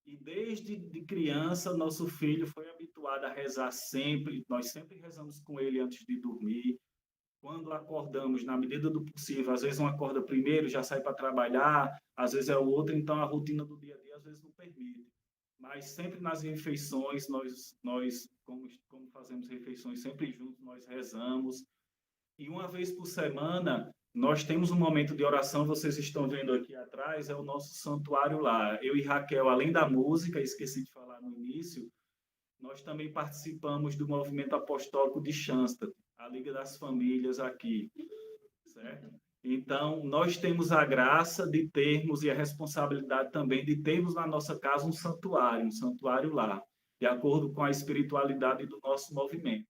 S4: E desde de criança, nosso filho foi habituado a rezar sempre, nós sempre rezamos com ele antes de dormir. Quando acordamos, na medida do possível, às vezes um acorda primeiro, já sai para trabalhar, às vezes é o outro, então a rotina do dia a dia às vezes não permite. Mas sempre nas refeições, nós como fazemos refeições sempre juntos, nós rezamos. E uma vez por semana, nós temos um momento de oração, vocês estão vendo aqui atrás, é o nosso santuário lá. Eu e Raquel, além da música, esqueci de falar no início, nós também participamos do movimento apostólico de Schanstatt, a Liga das Famílias aqui, certo? Então, nós temos a graça de termos e a responsabilidade também de termos na nossa casa um santuário lá, de acordo com a espiritualidade do nosso movimento.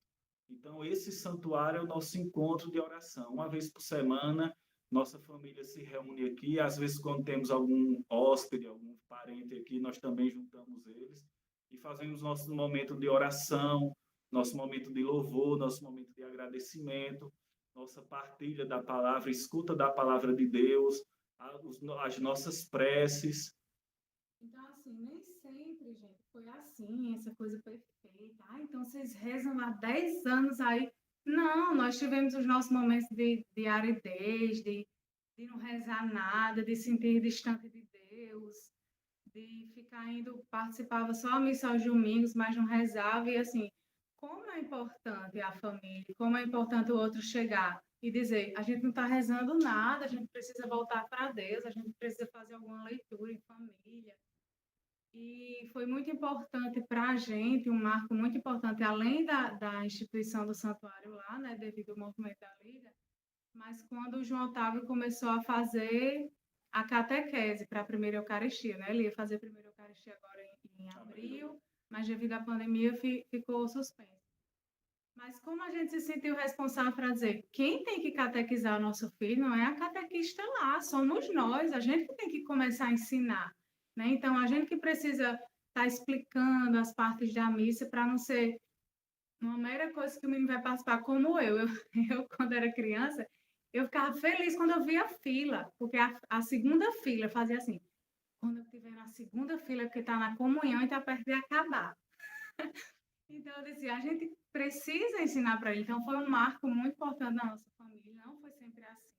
S4: Então, esse santuário é o nosso encontro de oração. Uma vez por semana, nossa família se reúne aqui. Às vezes, quando temos algum hóspede, algum parente aqui, nós também juntamos eles e fazemos nosso momento de oração, nosso momento de louvor, nosso momento de agradecimento, nossa partilha da palavra, escuta da palavra de Deus, as nossas preces.
S5: Então, assim, nem sempre, gente, foi assim, essa coisa perfeita. Ah, então vocês rezam há 10 anos aí. Não, nós tivemos os nossos momentos de aridez, de não rezar nada, de sentir distante de Deus, de ficar indo, participava só a missa aos domingos, mas não rezava. E assim, como é importante a família, como é importante o outro chegar e dizer, a gente não está rezando nada, a gente precisa voltar para Deus, a gente precisa fazer alguma leitura em família. E foi muito importante para a gente, um marco muito importante, além da instituição do santuário lá, né, devido ao movimento da Liga, mas quando o João Otávio começou a fazer a catequese para a primeira Eucaristia, né? Ele ia fazer a primeira Eucaristia agora em abril, mas devido à pandemia ficou suspenso. Mas como a gente se sentiu responsável para dizer quem tem que catequizar o nosso filho não é a catequista lá, somos nós, a gente que tem que começar a ensinar, né? Então, a gente que precisa estar explicando as partes da missa para não ser uma mera coisa que o menino vai participar como eu quando era criança, eu ficava feliz quando eu via a fila, porque a segunda fila fazia assim, quando eu estiver na segunda fila, porque está na comunhão e está perto de acabar. Então, eu disse, a gente precisa ensinar para ele. Então, foi um marco muito importante na nossa família, não foi sempre assim.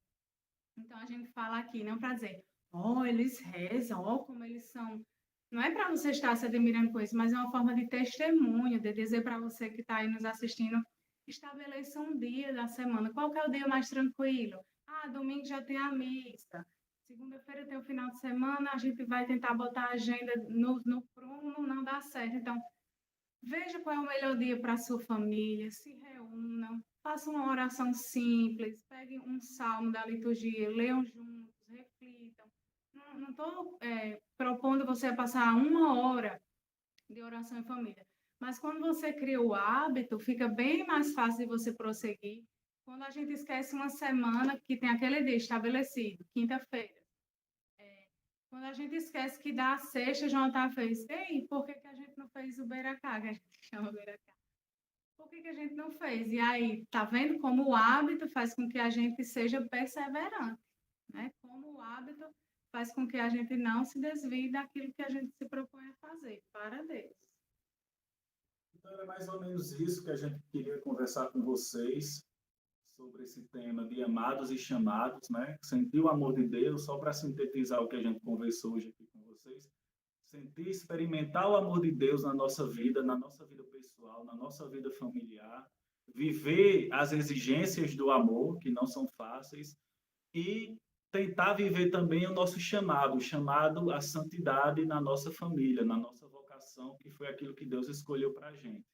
S5: Então, a gente fala aqui, não para dizer, eles rezam, como eles são. Não é para você estar se admirando com isso, mas é uma forma de testemunho, de dizer para você que está aí nos assistindo, estabeleça um dia da semana. Qual que é o dia mais tranquilo? Domingo já tem a missa. Segunda-feira tem o final de semana, a gente vai tentar botar a agenda no prumo, não dá certo. Então, veja qual é o melhor dia para a sua família, se reúnam, façam uma oração simples, peguem um salmo da liturgia, leiam juntos, reflitam. Não estou propondo você passar 1 hora de oração em família, mas quando você cria o hábito, fica bem mais fácil de você prosseguir. Quando a gente esquece uma semana que tem aquele dia estabelecido, quinta-feira, quando a gente esquece que dá a sexta, Jonathan fez, ei, por que a gente não fez o beiracá, que a gente chama beiracá? Por que a gente não fez? E aí, tá vendo como o hábito faz com que a gente seja perseverante, né? Como o hábito faz com que a gente não se desvie daquilo que a gente se propõe a fazer, para Deus.
S4: Então, era mais ou menos isso que a gente queria conversar com vocês, sobre esse tema de amados e chamados, né? Sentir o amor de Deus, só para sintetizar o que a gente conversou hoje aqui com vocês. Sentir, experimentar o amor de Deus na nossa vida pessoal, na nossa vida familiar, viver as exigências do amor, que não são fáceis, e tentar viver também o nosso chamado à santidade na nossa família, na nossa vocação, que foi aquilo que Deus escolheu para a gente.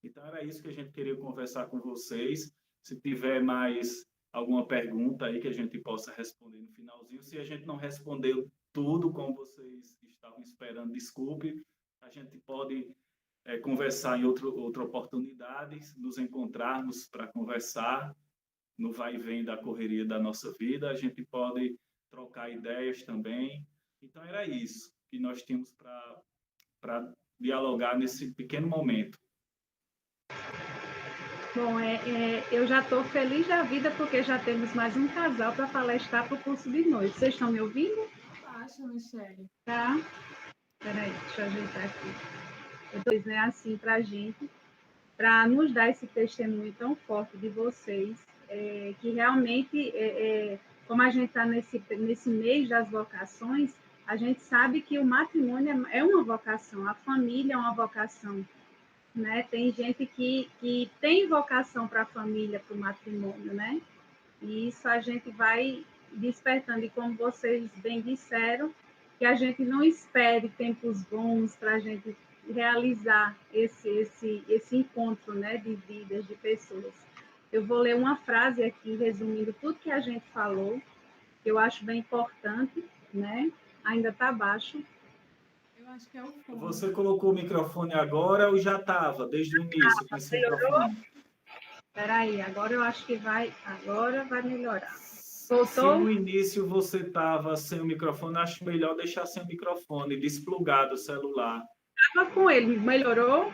S4: Então, era isso que a gente queria conversar com vocês. Se tiver mais alguma pergunta aí que a gente possa responder no finalzinho. Se a gente não respondeu tudo como vocês estavam esperando, desculpe. A gente pode conversar em outra oportunidade, nos encontrarmos para conversar no vai e vem da correria da nossa vida. A gente pode trocar ideias também. Então, era isso que nós tínhamos para dialogar nesse pequeno momento.
S3: Bom, eu já estou feliz da vida porque já temos mais um casal para palestrar para o curso de noite. Vocês estão me ouvindo?
S5: Acho, Michele.
S3: Tá? Espera aí, deixa eu ajeitar aqui. Eu estou assim para a gente, para nos dar esse testemunho tão forte de vocês, que realmente, como a gente está nesse mês das vocações, a gente sabe que o matrimônio é uma vocação, a família é uma vocação. Né? Tem gente que tem vocação para a família, para o matrimônio, né? E isso a gente vai despertando. E como vocês bem disseram, que a gente não espere tempos bons para a gente realizar esse encontro, né, de vidas, de pessoas. Eu vou ler uma frase aqui, resumindo tudo que a gente falou, que eu acho bem importante, né? Ainda está baixo.
S5: Eu acho que é o fone.
S4: Você colocou o microfone agora ou já estava, desde o início, com esse microfone?
S3: Espera aí, agora eu acho que agora vai melhorar.
S4: Soltou? Se no início você estava sem o microfone, acho melhor deixar sem o microfone, desplugado o celular.
S3: Estava com ele, melhorou?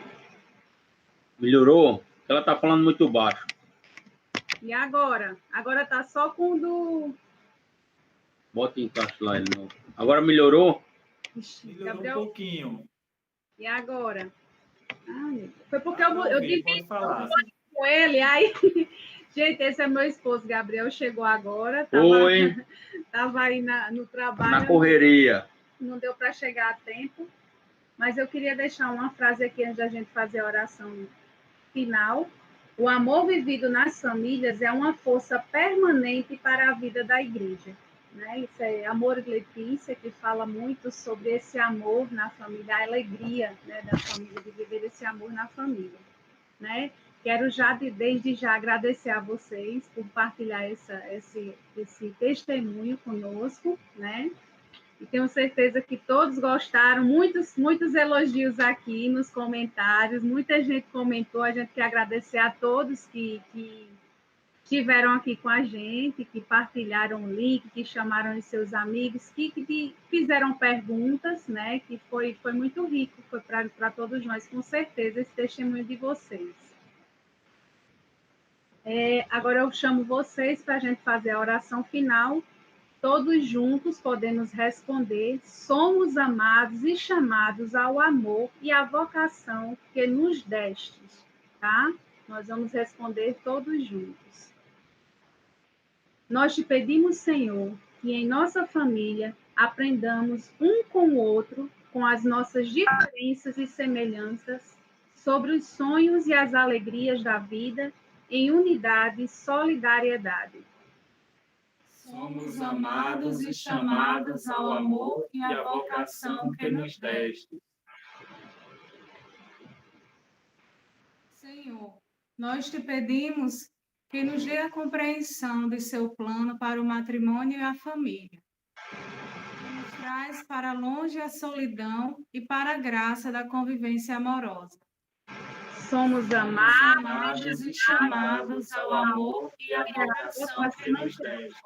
S6: Melhorou? Ela está falando muito baixo.
S3: E agora? Agora está só com o do...
S6: Bota em caixa lá de novo. Agora melhorou?
S4: Melhorou
S3: Gabriel...
S4: um pouquinho.
S3: E agora? Foi porque eu dividi com ele, aí... Gente, esse é meu esposo, Gabriel, chegou agora. Estava aí no trabalho.
S6: Na correria.
S3: Não deu para chegar a tempo. Mas eu queria deixar uma frase aqui antes da gente fazer a oração final. O amor vivido nas famílias é uma força permanente para a vida da igreja. Né? Isso é Amor de Letícia, que fala muito sobre esse amor na família, a alegria, né, da família, de viver esse amor na família. Né? Quero desde já agradecer a vocês por partilhar esse testemunho conosco, né? E tenho certeza que todos gostaram, muitos elogios aqui nos comentários, muita gente comentou, a gente quer agradecer a todos que estiveram aqui com a gente, que partilharam o link, que chamaram os seus amigos, que fizeram perguntas, né? Que foi muito rico, foi para todos nós, com certeza, esse testemunho de vocês. Agora eu chamo vocês para a gente fazer a oração final. Todos juntos podemos responder: somos amados e chamados ao amor e à vocação que nos destes, tá? Nós vamos responder todos juntos. Nós te pedimos, Senhor, que em nossa família aprendamos um com o outro, com as nossas diferenças e semelhanças, sobre os sonhos e as alegrias da vida, em unidade e solidariedade.
S4: Somos amados e chamados ao amor e à vocação que nos deste.
S5: Senhor, nós te pedimos que nos dê a compreensão de seu plano para o matrimônio e a família. Que nos traz para longe a solidão e para a graça da convivência amorosa.
S3: Somos amados
S4: Amados e chamados ao amor e à vocação que nos deste.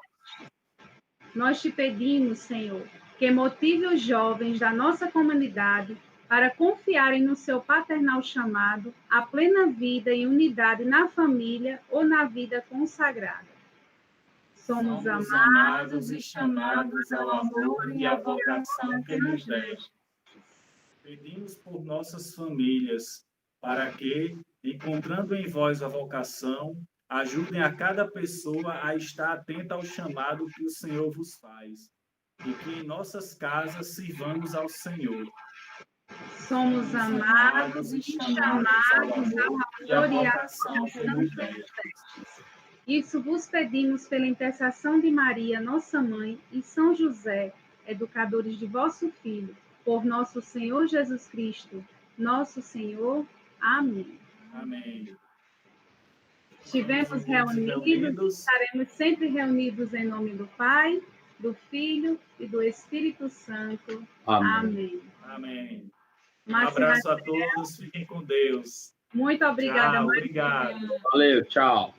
S3: Nós te pedimos, Senhor, que motive os jovens da nossa comunidade para confiarem no seu paternal chamado, à plena vida e unidade na família ou na vida consagrada. Somos
S4: amados e chamados ao amor e à vocação que nos deste. Pedimos por nossas famílias, para que, encontrando em vós a vocação, ajudem a cada pessoa a estar atenta ao chamado que o Senhor vos faz, e que em nossas casas sirvamos ao Senhor.
S3: Somos amados e chamados ao amor e à vocação que nos destes. Isso vos pedimos pela intercessão de Maria, nossa mãe, e São José, educadores de vosso Filho, por nosso Senhor Jesus Cristo, nosso Senhor. Amém.
S4: Amém.
S3: Estivemos reunidos, estaremos sempre reunidos em nome do Pai, do Filho e do Espírito Santo. Amém.
S4: Amém. Um abraço a todos, fiquem com Deus.
S3: Muito obrigada.
S4: Tchau, obrigado.
S6: Valeu, tchau.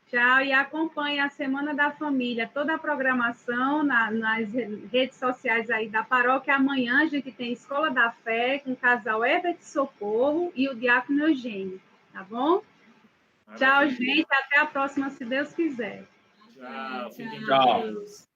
S3: Tchau, e acompanhe a Semana da Família, toda a programação nas redes sociais aí da paróquia. Amanhã a gente tem Escola da Fé com o casal Herbert Socorro e o diácono Eugênio, tá bom? Tchau, gente. Até a próxima, se Deus quiser.
S4: Tchau. Fiquem com
S6: Tchau.
S4: Deus.